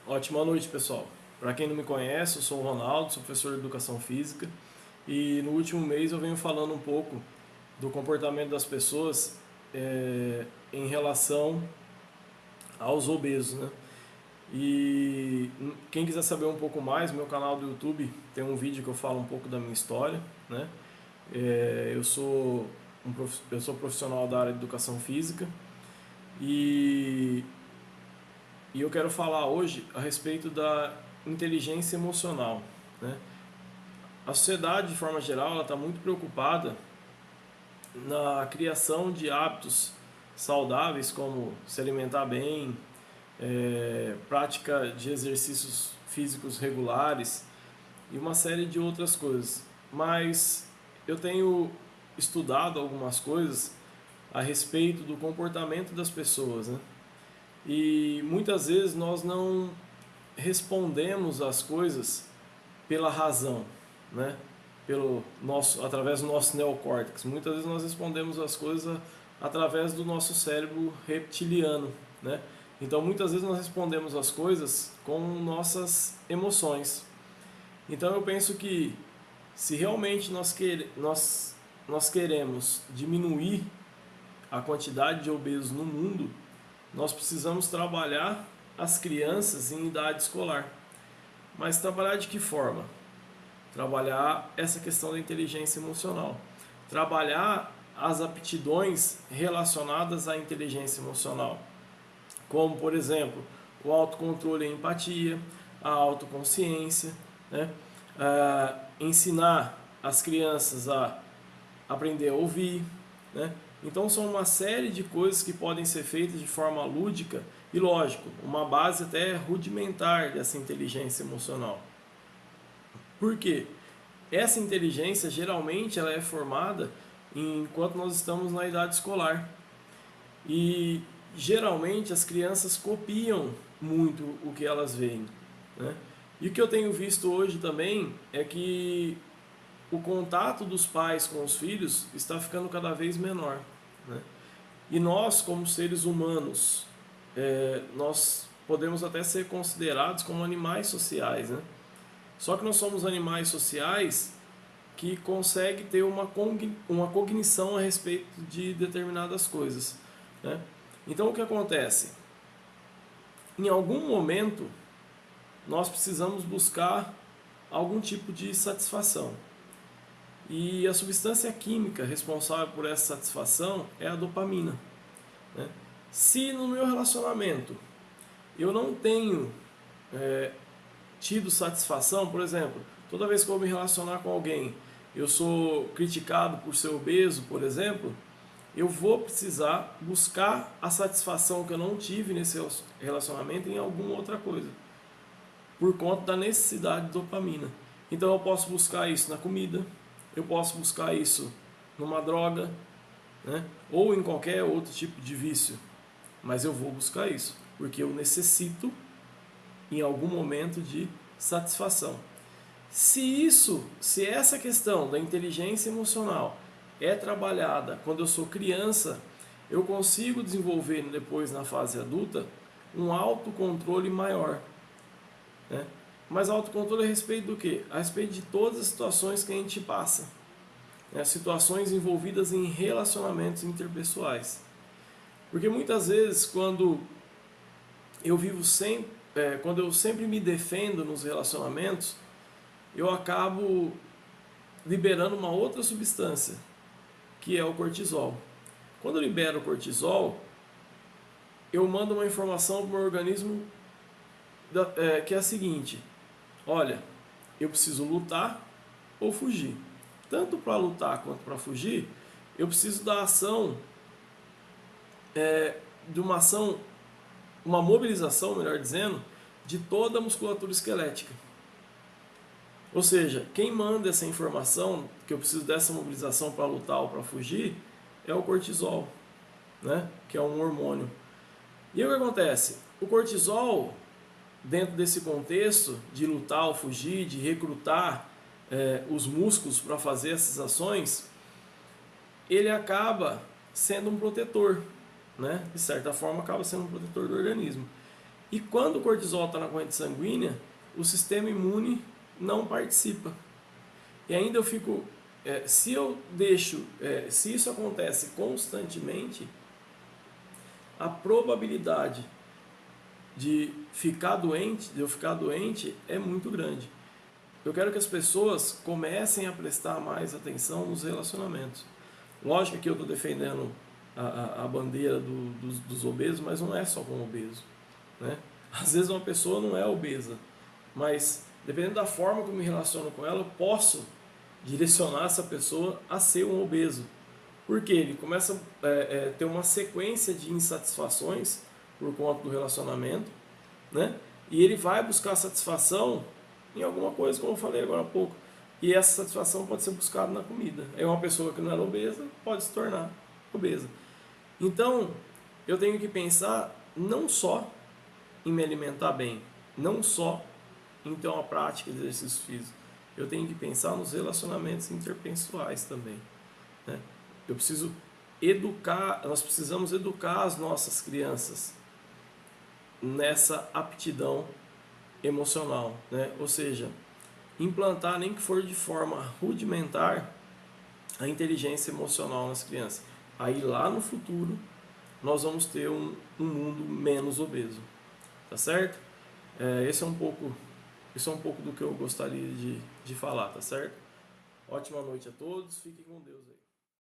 Ótima noite, pessoal. Para quem não me conhece, eu sou o Ronaldo, sou professor de Educação Física e no último mês eu venho falando um pouco do comportamento das pessoas em relação aos obesos, né? E quem quiser saber um pouco mais, meu canal do YouTube tem um vídeo que eu falo um pouco da minha história, né? Eu sou profissional da área de Educação Física e E eu quero falar hoje a respeito da inteligência emocional, né? A sociedade, de forma geral, está muito preocupada na criação de hábitos saudáveis, como se alimentar bem, prática de exercícios físicos regulares e uma série de outras coisas. Mas eu tenho estudado algumas coisas a respeito do comportamento das pessoas, né? E muitas vezes nós não respondemos às coisas pela razão, né? Através do nosso neocórtex. Muitas vezes nós respondemos às coisas através do nosso cérebro reptiliano, né? Então muitas vezes nós respondemos às coisas com nossas emoções. Então eu penso que se realmente nós queremos diminuir a quantidade de obesos no mundo, nós precisamos trabalhar as crianças em idade escolar. Mas trabalhar de que forma? Trabalhar essa questão da inteligência emocional. Trabalhar as aptidões relacionadas à inteligência emocional. Como, por exemplo, o autocontrole e a empatia, a autoconsciência, né? Ensinar as crianças a aprender a ouvir, né? Então são uma série de coisas que podem ser feitas de forma lúdica e, lógico, uma base até rudimentar dessa inteligência emocional. Por quê? Essa inteligência geralmente ela é formada enquanto nós estamos na idade escolar. E geralmente as crianças copiam muito o que elas veem, né? E o que eu tenho visto hoje também é que o contato dos pais com os filhos está ficando cada vez menor, né? E nós, como seres humanos, nós podemos até ser considerados como animais sociais, né? Só que nós somos animais sociais que conseguem ter uma cognição a respeito de determinadas coisas, né? Então o que acontece? Em algum momento nós precisamos buscar algum tipo de satisfação. E a substância química responsável por essa satisfação é a dopamina, né? Se no meu relacionamento eu não tenho tido satisfação, por exemplo, toda vez que eu me relacionar com alguém, eu sou criticado por ser obeso, por exemplo, eu vou precisar buscar a satisfação que eu não tive nesse relacionamento em alguma outra coisa, por conta da necessidade de dopamina. Então eu posso buscar isso na comida, eu posso buscar isso numa droga, né? Ou em qualquer outro tipo de vício, mas eu vou buscar isso, porque eu necessito em algum momento de satisfação. Se essa questão da inteligência emocional é trabalhada quando eu sou criança, eu consigo desenvolver depois na fase adulta um autocontrole maior, né? Mas autocontrole a respeito do quê? A respeito de todas as situações que a gente passa, né? Situações envolvidas em relacionamentos interpessoais. Porque muitas vezes quando quando eu sempre me defendo nos relacionamentos, eu acabo liberando uma outra substância, que é o cortisol. Quando eu libero o cortisol, eu mando uma informação para o meu organismo que é a seguinte: olha, eu preciso lutar ou fugir. Tanto para lutar quanto para fugir, eu preciso da ação, de uma mobilização, melhor dizendo, de toda a musculatura esquelética. Ou seja, quem manda essa informação, que eu preciso dessa mobilização para lutar ou para fugir, é o cortisol, né? Que é um hormônio. E o que acontece? O cortisol, dentro desse contexto de lutar ou fugir, de recrutar os músculos para fazer essas ações, ele acaba sendo um protetor, né? De certa forma acaba sendo um protetor do organismo. E quando o cortisol está na corrente sanguínea, o sistema imune não participa. E ainda eu fico, se eu deixo, se isso acontece constantemente, a probabilidade de eu ficar doente é muito grande. Eu quero que as pessoas comecem a prestar mais atenção nos relacionamentos. Lógico que eu estou defendendo a bandeira dos obesos, mas não é só com obeso, né? Às vezes uma pessoa não é obesa, mas dependendo da forma que eu me relaciono com ela, eu posso direcionar essa pessoa a ser um obeso. Porque ele começa a ter uma sequência de insatisfações por conta do relacionamento, né? E ele vai buscar satisfação em alguma coisa, como eu falei agora há pouco. E essa satisfação pode ser buscada na comida. É uma pessoa que não era obesa pode se tornar obesa. Então, eu tenho que pensar não só em me alimentar bem, não só em ter uma prática de exercício físico. Eu tenho que pensar nos relacionamentos interpessoais também, né? Eu preciso educar, nós precisamos educar as nossas crianças nessa aptidão emocional, né? Ou seja, implantar, nem que for de forma rudimentar, a inteligência emocional nas crianças. Aí lá no futuro nós vamos ter um mundo menos obeso, tá certo? Esse é um pouco do que eu gostaria de falar, tá certo? Ótima noite a todos, fiquem com Deus aí.